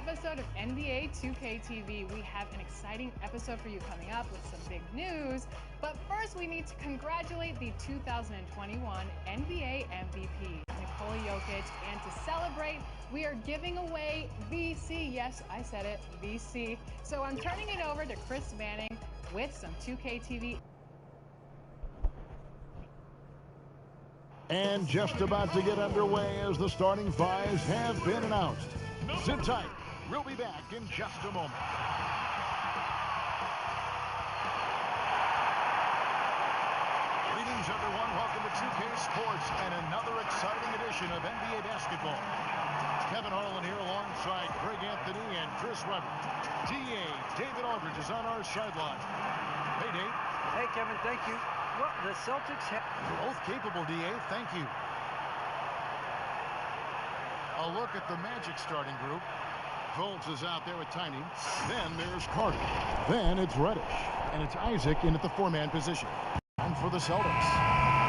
episode of NBA 2K TV. We have an exciting episode for you coming up with some big news. But first, we need to congratulate the 2021 NBA MVP, Nikola Jokic. And to celebrate, we are giving away VC. Yes, I said it, VC. So I'm turning it over to Chris Manning with some 2K TV. And just about to get underway as the starting fives have been announced. Sit tight. We'll be back in just a moment. Greetings, everyone. Welcome to 2K Sports and another exciting edition of NBA basketball. Kevin Harlan here alongside Greg Anthony and Chris Webber. DA David Aldridge is on our sideline. Hey, Dave. Hey, Kevin. Thank you. Well, the Celtics have... Both capable, DA. Thank you. A look at the Magic starting group. Fultz is out there with Tiny. Then there's Carter. Then it's Reddish. And it's Isaac in at the four-man position. And for the Celtics,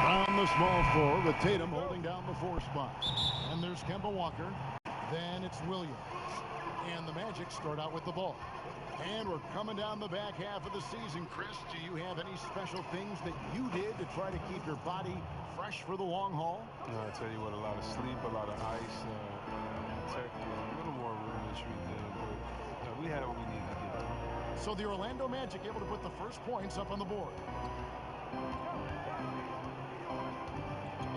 around the small floor with Tatum holding down the four spot. And there's Kemba Walker. Then it's Williams. And the Magic start out with the ball. And we're coming down the back half of the season. Chris, do you have any special things that you did to try to keep your body fresh for the long haul? I'll tell you what, a lot of sleep, a lot of ice, a little more rudimentary thing, but we had what we needed to get done. So the Orlando Magic able to put the first points up on the board.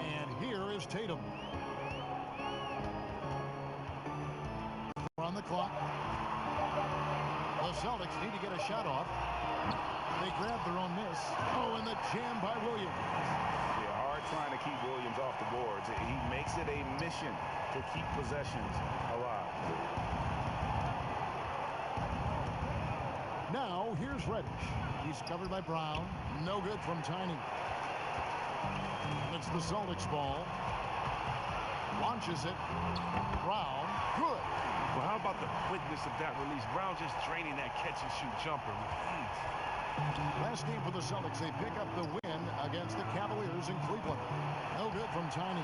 And here is Tatum. On the clock. The Celtics need to get a shot off. They grab their own miss. Oh, and the jam by Williams. Yeah, hard trying to keep Williams off the boards. He makes it a mission to keep possessions alive. Now, here's Reddish. He's covered by Brown. No good from Tiny. It's the Celtics ball. Launches it. Brown. Good. Well, how about the quickness of that release? Brown just draining that catch-and-shoot jumper with ease. Last game for the Celtics, they pick up the win against the Cavaliers in Cleveland. No good from Tiny.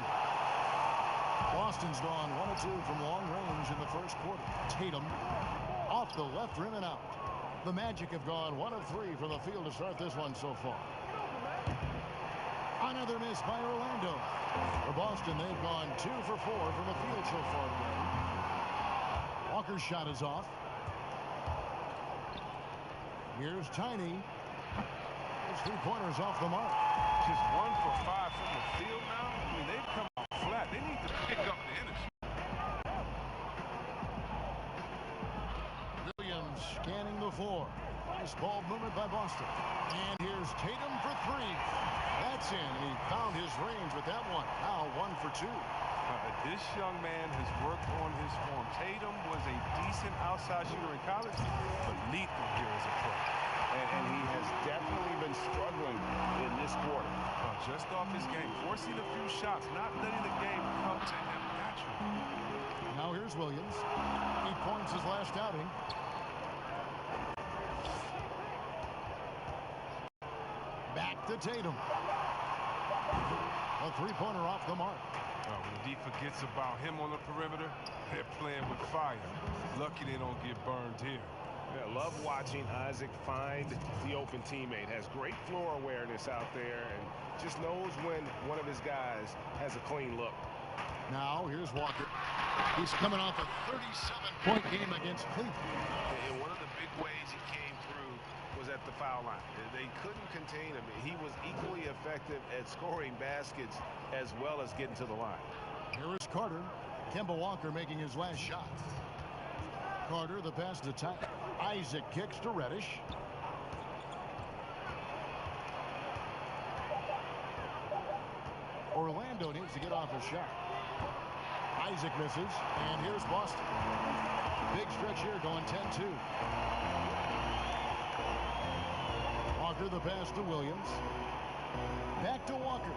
Boston's gone 1 of 2 from long range in the first quarter. Tatum off the left rim and out. The Magic have gone 1 of 3 from the field to start this one so far. Another miss by Orlando. For Boston, they've gone 2 for 4 from the field so far today. Walker's shot is off. Here's Tiny. His three-pointers off the mark. Just 1 for 5 from the field now. I mean, they've come out flat. They need to pick up the energy. Williams scanning the floor. Nice ball movement by Boston. And here's Tatum for 3. That's in. And he found his range with that one. Now 1 for 2. This young man has worked on his form. Tatum was a decent outside shooter in college, but lethal here as a pro. And he has definitely been struggling in this quarter. Just off his game, forcing a few shots, not letting the game come to him naturally. Now here's Williams. 8 points his last outing. Back to Tatum. A three-pointer off the mark. When the D forgets about him on the perimeter, they're playing with fire. Lucky they don't get burned here. Yeah, love watching Isaac find the open teammate. Has great floor awareness out there and just knows when one of his guys has a clean look. Now here's Walker. He's coming off a 37-point game against Cleveland. And one of the big ways he came through was at the foul line. They couldn't contain him. He was equally effective at scoring baskets as well as getting to the line. Here is Carter. Kemba Walker making his last shot. Carter, the pass to Tiny. Isaac kicks to Reddish. Orlando needs to get off a shot. Isaac misses, and here's Boston. Big stretch here going 10-2. Walker, the pass to Williams. Back to Walker.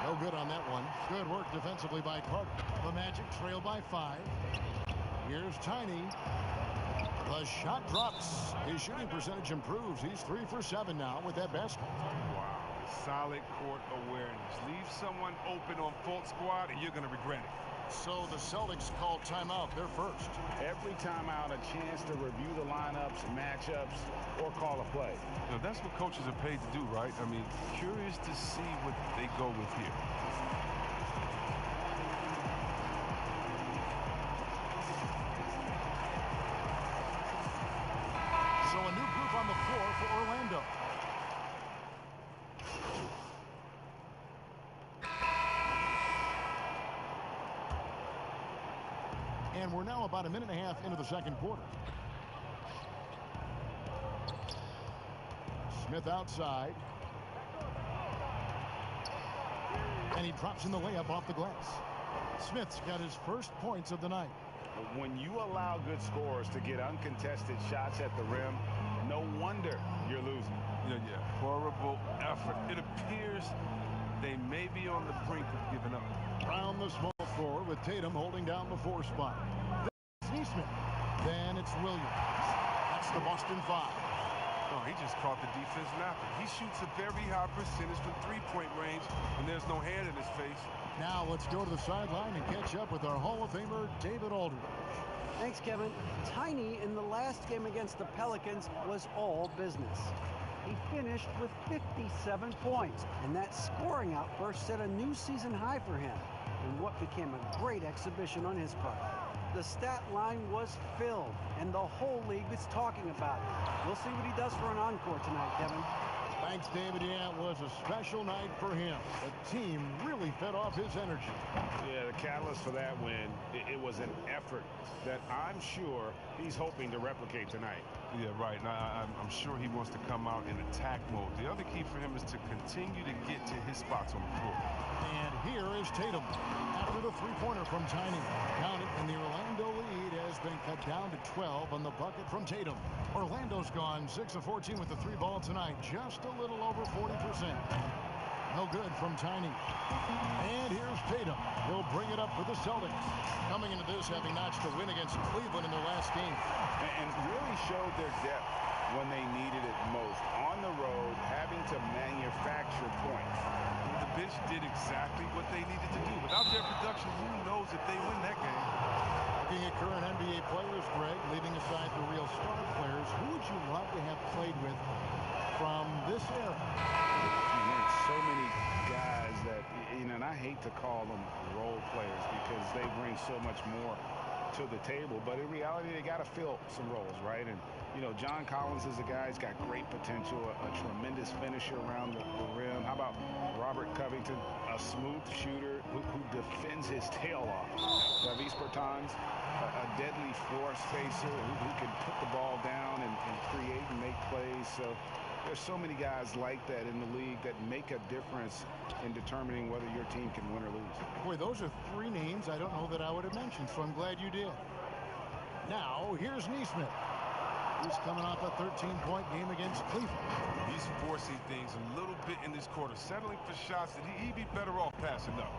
No good on that one. Good work defensively by Carter. The Magic trail by 5. Here's Tiny. The shot drops. His shooting percentage improves. He's 3 for 7 now with that basket. Wow. solid court awareness. Leave someone open on fault squad, and you're going to regret it. So the Celtics call timeout. They're first. Every timeout, a chance to review the lineups, matchups, or call a play. You know, that's what coaches are paid to do, right? I mean, curious to see what they go with here. So a new group on the floor for Orlando. And we're now about a minute and a half into the second quarter. Smith outside. And he drops in the layup off the glass. Smith's got his first points of the night. When you allow good scorers to get uncontested shots at the rim, no wonder you're losing. Yeah, horrible effort. It appears they may be on the brink of giving up. Around the small forward with Tatum holding down the 4 spot. Then it's Neesmith. Then it's Williams. That's the Boston 5. Oh, he just caught the defense napping. He shoots a very high percentage from three-point range when there's no hand in his face. Now let's go to the sideline and catch up with our Hall of Famer, David Aldridge. Thanks, Kevin. Tiny in the last game against the Pelicans was all business. He finished with 57 points, and that scoring outburst set a new season high for him in what became a great exhibition on his part. The stat line was filled, and the whole league is talking about it. We'll see what he does for an encore tonight, Kevin. Thanks, David. Yeah, it was a special night for him. The team really fed off his energy. Yeah, the catalyst for that win, it was an effort that I'm sure he's hoping to replicate tonight. Yeah, right. And I'm sure he wants to come out in attack mode. The other key for him is to continue to get to his spots on the floor. And here is Tatum after the three-pointer from Tiny. Count it, and the Orlando lead has been cut down to 12 on the bucket from Tatum. Orlando's gone 6 of 14 with the 3-ball tonight, just a little over 40%. No good from Tiny. And here's Tatum. He'll bring it up for the Celtics. Coming into this, having notched a win against Cleveland in their last game. And really showed their depth when they needed it most. On the road, having to manufacture points. The bench did exactly what they needed to do. Without their production, who knows if they win that game? Looking at current NBA players, Greg, leaving aside the real star players, who would you love to have played with from this era? So many guys that, and I hate to call them role players because they bring so much more to the table, but in reality, they got to fill some roles, right? And, John Collins is a guy who's got great potential, a tremendous finisher around the rim. How about Robert Covington, a smooth shooter who defends his tail off? Davis Bertans, a deadly floor spacer who can put the ball down and create and make plays. So there's so many guys like that in the league that make a difference in determining whether your team can win or lose. Boy, those are 3 names I don't know that I would have mentioned, so I'm glad you did. Now, here's Neesmith. He's coming off a 13-point game against Cleveland. He's forcing things a little bit in this quarter, settling for shots that he'd be better off passing up.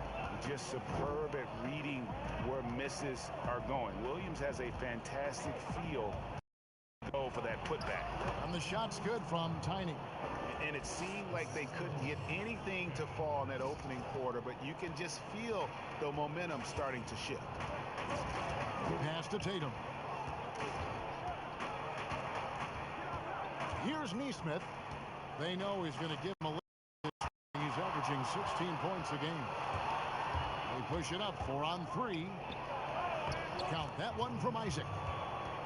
Just superb at reading where misses are going. Williams has a fantastic feel to go for that putback. And the shot's good from Tiny. And it seemed like they couldn't get anything to fall in that opening quarter, but you can just feel the momentum starting to shift. Pass to Tatum. Here's Neesmith. They know he's going to give him a lift. He's averaging 16 points a game. They push it up 4 on 3. Count that one from Isaac.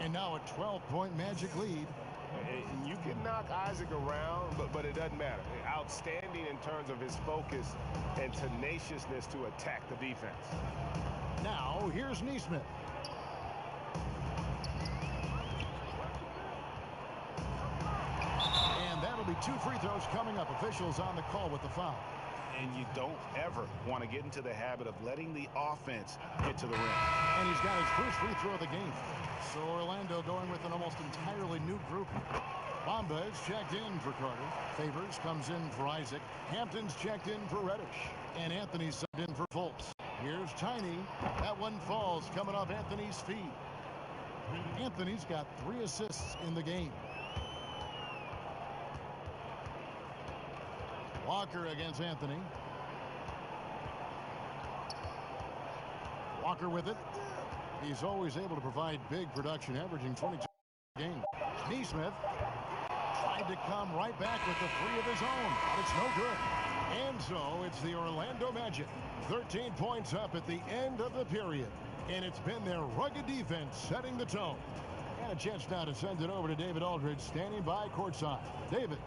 And now a 12-point Magic lead. And you can knock Isaac around, but it doesn't matter. Outstanding in terms of his focus and tenaciousness to attack the defense. Now, here's Neesmith. And that'll be 2 free throws coming up. Officials on the call with the foul. And you don't ever want to get into the habit of letting the offense get to the rim. And he's got his first free throw of the game. So Orlando going with an almost entirely new group. Bamba is checked in for Carter. Favors comes in for Isaac. Hampton's checked in for Reddish. And Anthony's subbed in for Fultz. Here's Tiny. That one falls coming off Anthony's feet. Anthony's got 3 assists in the game. Walker against Anthony. Walker with it. He's always able to provide big production, averaging 22 a game. Neesmith tried to come right back with the three of his own, but it's no good. And so it's the Orlando Magic. 13 points up at the end of the period. And it's been their rugged defense setting the tone. And a chance now to send it over to David Aldridge, standing by courtside. David.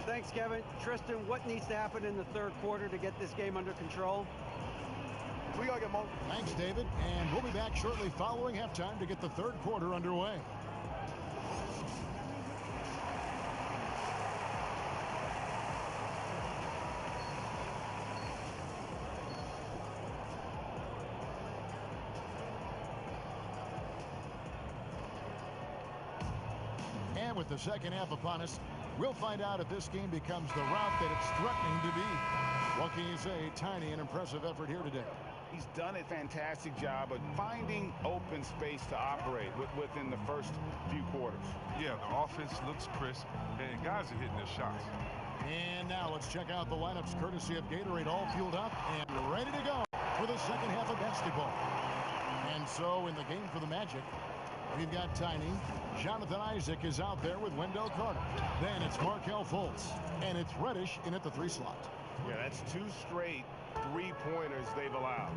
Thanks, Kevin. Tristan, what needs to happen in the third quarter to get this game under control? We gotta get more. Thanks, David. And we'll be back shortly following halftime to get the third quarter underway. And with the second half upon us, we'll find out if this game becomes the route that it's threatening to be. What can you say? Tiny, an impressive effort here today. He's done a fantastic job of finding open space to operate within the first few quarters. Yeah, the offense looks crisp, and guys are hitting their shots. And now let's check out the lineups courtesy of Gatorade, all fueled up and ready to go for the second half of basketball. And so in the game for the Magic, we've got Tiny. Jonathan Isaac is out there with Wendell Carter. Then it's Markelle Fultz. And it's Reddish in at the 3 slot. Yeah, that's 2 straight three-pointers they've allowed.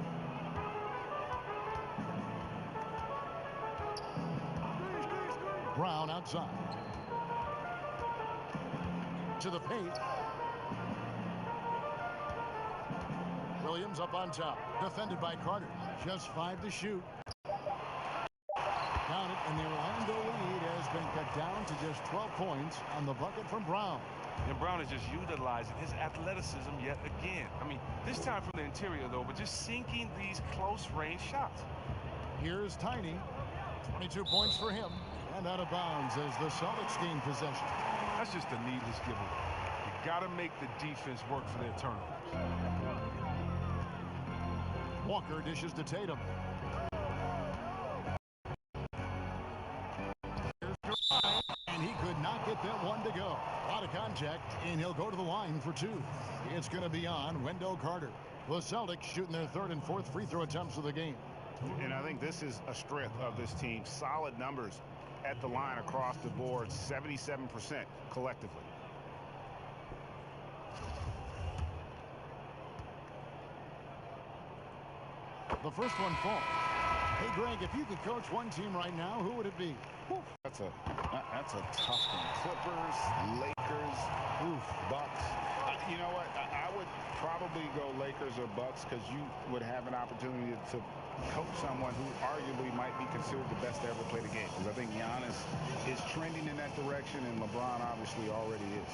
Brown outside. To the paint. Williams up on top. Defended by Carter. Just 5 to shoot. Count it, and the Orlando lead has been cut down to just 12 points on the bucket from Brown. And Brown is just utilizing his athleticism yet again. I mean, this time from the interior, though, but just sinking these close-range shots. Here's Tiny. 22 points for him. And out of bounds as the Celtics gain possession. That's just a needless giveaway. You got to make the defense work for their turnovers. Walker dishes to Tatum. And he could not get that one to go. Out of contact, and he'll go to the line for 2. It's going to be on Wendell Carter. The Celtics shooting their 3rd and 4th free throw attempts of the game. And I think this is a strength of this team. Solid numbers at the line across the board, 77% collectively. The first one falls. Hey, Greg, if you could coach one team right now, who would it be? Whew. That's a tough one. Clippers, Lakers, Bucks. You know what? I would probably go Lakers or Bucks because you would have an opportunity to coach someone who arguably might be considered the best to ever play the game. Because I think Giannis is trending in that direction, and LeBron obviously already is.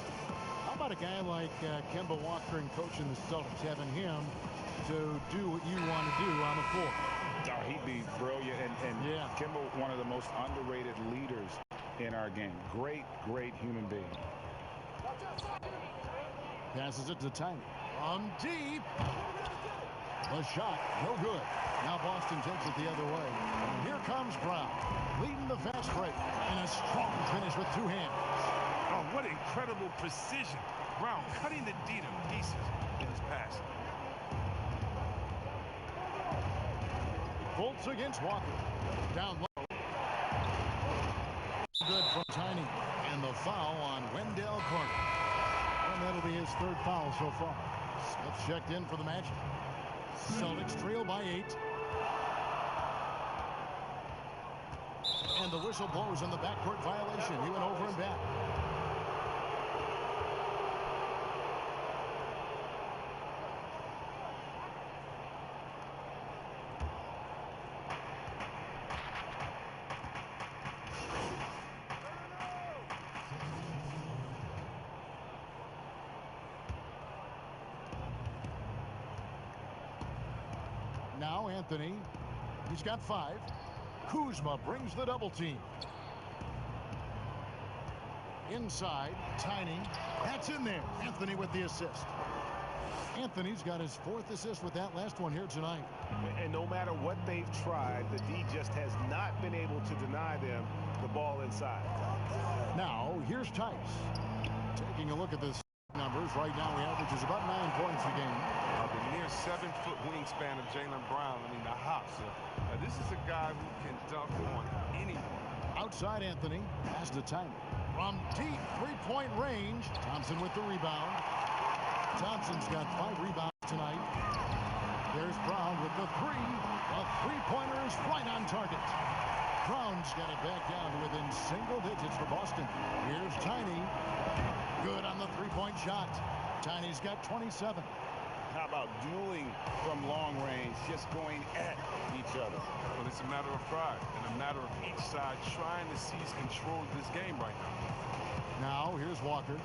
How about a guy like Kemba Walker and coaching the Celtics, having him to do what you want to do on the floor? Oh, he'd be brilliant, and yeah. Kemba, one of the most underrated leaders in our game. Great human being. Passes it to Tiny. From deep. The shot, no good. Now Boston takes it the other way. And here comes Brown, leading the fast break. And a strong finish with 2 hands. Oh, what incredible precision. Brown cutting the D to pieces in his pass. Fultz against Walker. Down low. Good from Tiny. And the foul on Wendell Carter. And that'll be his 3rd foul so far. Smith checked in for the Magic. Celtics trail by 8. And the whistle blows on the backcourt violation. He went over and back. Now Anthony, he's got 5. Kuzma brings the double team. Inside, Tiny. That's in there. Anthony with the assist. Anthony's got his 4th assist with that last one here tonight. And no matter what they've tried, the D just has not been able to deny them the ball inside. Now, here's Tice. Taking a look at this numbers right now, he averages about 9 points a game. The near 7-foot wingspan of Jaylen Brown. I mean, the hops. This is a guy who can dunk on anyone. Outside Anthony, pass to Tiny. From deep three-point range, Thompson with the rebound. Thompson's got 5 rebounds tonight. There's Brown with the 3. The three-pointer is right on target. Brown's got it back down to within single digits for Boston. Here's Tiny. Good on the three-point shot. Tiny's got 27. How about dueling from long range, just going at each other? Well, it's a matter of pride and a matter of each side trying to seize control of this game right now. Now, here's Walker.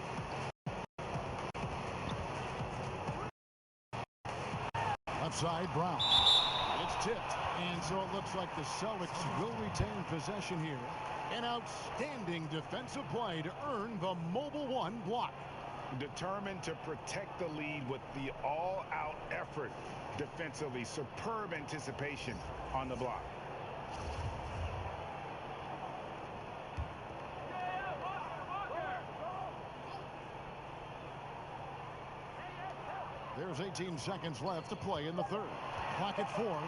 Upside, Brown. It's tipped, and so it looks like the Celtics will retain possession here. An outstanding defensive play to earn the Mobile One block. Determined to protect the lead with the all-out effort defensively. Superb anticipation on the block. There's 18 seconds left to play in the third. Clock at 4.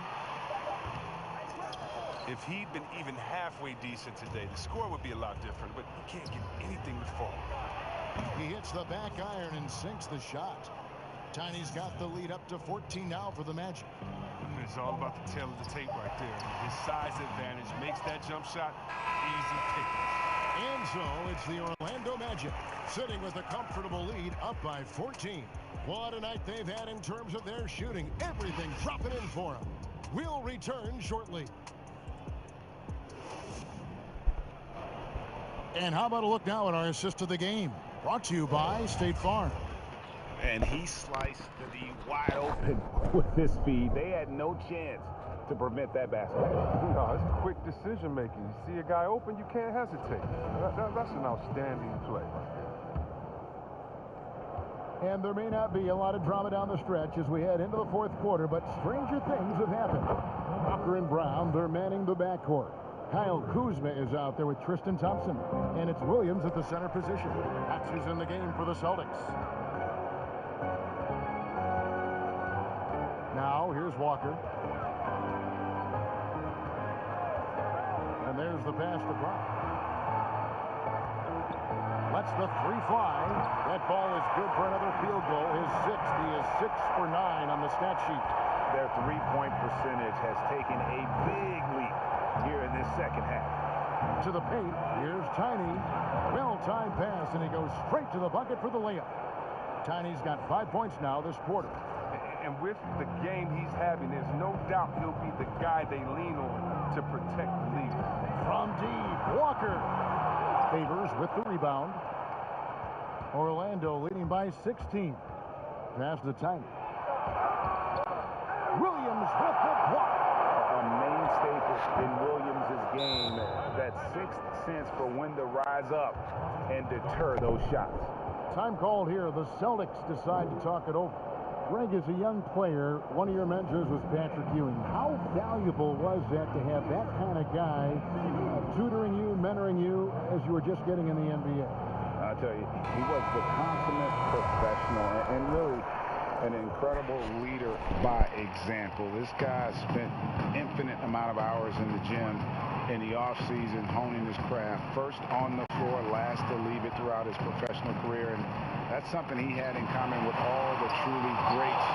If he'd been even halfway decent today, the score would be a lot different, but he can't get anything to fall. He hits the back iron and sinks the shot. Tiny's got the lead up to 14 now for the Magic. It's all about the tail of the tape right there. His size advantage makes that jump shot easy pickings. And so it's the Orlando Magic sitting with a comfortable lead up by 14. What a night they've had in terms of their shooting. Everything dropping in for them. We'll return shortly. And how about a look now at our assist of the game? Brought to you by State Farm. And he sliced the wide open with his speed. They had no chance to prevent that basket. No, it's quick decision making. You see a guy open, you can't hesitate. That's an outstanding play. And there may not be a lot of drama down the stretch as we head into the fourth quarter, but stranger things have happened. Walker and Brown, they're manning the backcourt. Kyle Kuzma is out there with Tristan Thompson, and it's Williams at the center position. That's who's in the game for the Celtics. Now, here's Walker. And there's the pass to Brown. Lets the 3 fly. That ball is good for another field goal. His 6th. He is 6 for 9 on the stat sheet. Their three-point percentage has taken a big leap here in this second half. To the paint. Here's Tiny. Well-timed pass, and he goes straight to the bucket for the layup. Tiny's got 5 points now this quarter. And with the game he's having, there's no doubt he'll be the guy they lean on to protect the lead. From deep, Walker. Favors with the rebound. Orlando leading by 16. Pass to Tiny. Williams with the block. A main staple in Williams' game, that sixth sense for when to rise up and deter those shots. Time called here. The Celtics decide to talk it over. Greg, as a young player, one of your mentors was Patrick Ewing. How valuable was that to have that kind of guy tutoring you, mentoring you as you were just getting in the NBA? I'll tell you, he was the consummate professional and really an incredible leader by example. This guy spent infinite amount of hours in the gym in the off-season honing his craft. First on the floor, last to leave it throughout his professional career. And that's something he had in common with all the truly greats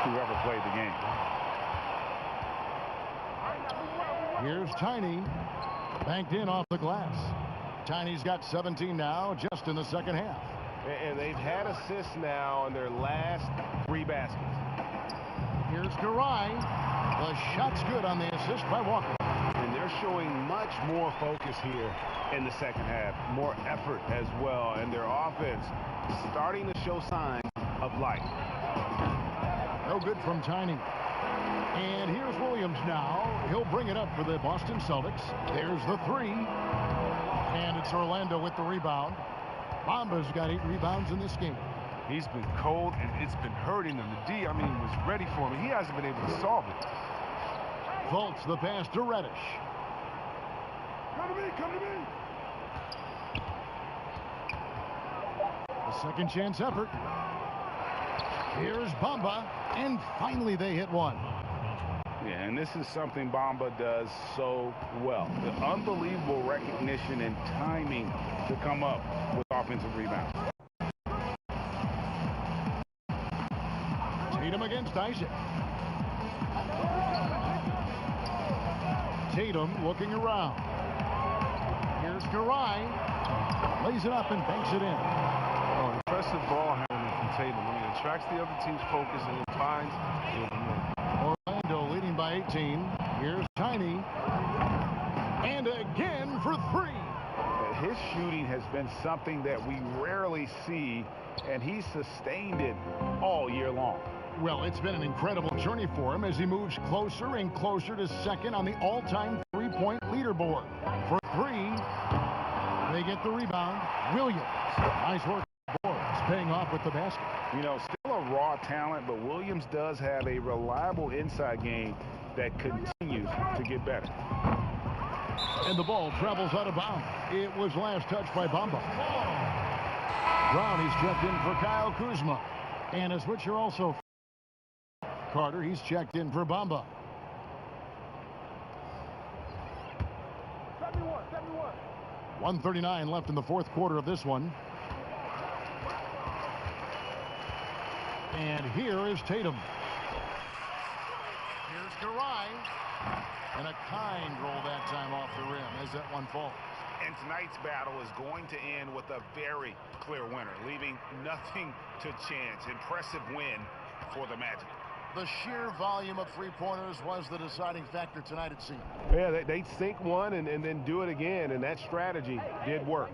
who ever played the game. Here's Tiny. Banked in off the glass. Tiny's got 17 now just in the second half. And they've had assists now on their last 3 baskets. Here's Garai. The shot's good on the assist by Walker. And they're showing much more focus here in the second half. More effort as well. And their offense starting to show signs of life. No good from Tiny. And here's Williams now. He'll bring it up for the Boston Celtics. There's the 3. And it's Orlando with the rebound. Bamba's got 8 rebounds in this game. He's been cold, and it's been hurting him. The D, was ready for him. He hasn't been able to solve it. Fultz the pass to Reddish. Come to me, come to me. The Second chance effort. Here's Bamba, and finally they hit one. Yeah, and this is something Bamba does so well. The unbelievable recognition and timing to come up with offensive rebounds. Tatum against Isaac. Tatum looking around. Here's Garai. Lays it up and banks it in. Oh, impressive ball handling from Tatum. I mean, it attracts the other team's focus and then finds the open man. Orlando leading by 18. Here's Tiny. And again for three. His shooting has been something that we rarely see, and he's sustained it all year long. Well, it's been an incredible journey for him as he moves closer and closer to second on the all-time three-point leaderboard. For three, they get the rebound. Williams, nice work. It's paying off with the basket. You know, still a raw talent, but Williams does have a reliable inside game that continues to get better. And the ball travels out of bounds. It was last touched by Bamba. Brown, he's checked in for Kyle Kuzma. And a switcher also. Carter, he's checked in for Bamba. 1:39 left in the fourth quarter of this one. And here is Tatum. Here's Garai. And a kind roll that time off the rim as that one falls. And tonight's battle is going to end with a very clear winner, leaving nothing to chance. Impressive win for the Magic. The sheer volume of three-pointers was the deciding factor tonight, it seemed. Yeah, they sink one and then do it again, and that strategy did work.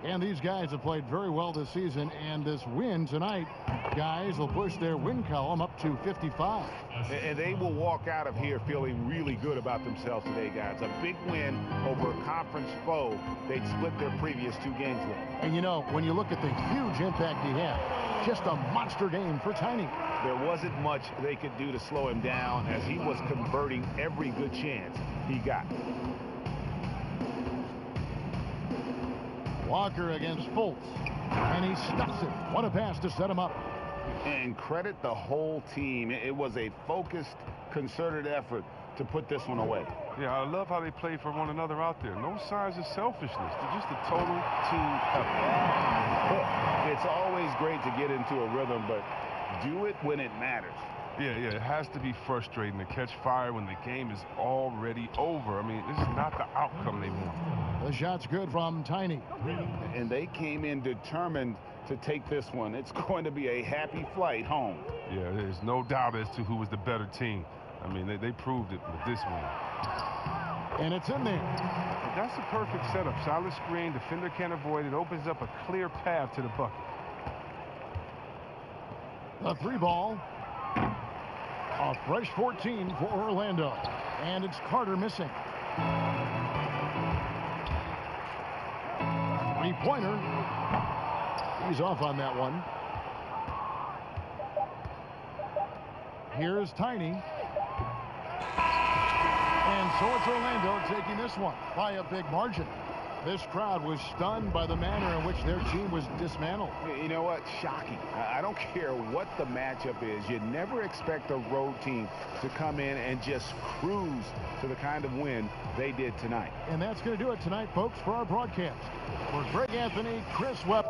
And these guys have played very well this season, and this win tonight, guys, will push their win column up to 55. And they will walk out of here feeling really good about themselves today, guys. A big win over a conference foe they'd split their previous two games with. And you know, when you look at the huge impact he had, just a monster game for Tiny. There wasn't much they could do to slow him down as he was converting every good chance he got. Walker against Fultz, and he stuffs it. What a pass to set him up. And credit the whole team. It was a focused, concerted effort to put this one away. Yeah, I love how they play for one another out there. No signs of selfishness. They're just a total team effort. It's always great to get into a rhythm, but do it when it matters. Yeah, it has to be frustrating to catch fire when the game is already over. I mean, this is not the outcome they want. The shot's good from Tiny. And they came in determined to take this one. It's going to be a happy flight home. Yeah, there's no doubt as to who was the better team. I mean, they proved it with this one. And it's in there. That's a perfect setup. Solid screen, defender can't avoid it. Opens up a clear path to the bucket. The three ball. A fresh 14 for Orlando. And it's Carter missing. Three-pointer. He's off on that one. Here's Tiny. And so it's Orlando taking this one by a big margin. This crowd was stunned by the manner in which their team was dismantled. You know what? Shocking. I don't care what the matchup is. You never expect a road team to come in and just cruise to the kind of win they did tonight. And that's going to do it tonight, folks, for our broadcast. For Greg Anthony, Chris Webb.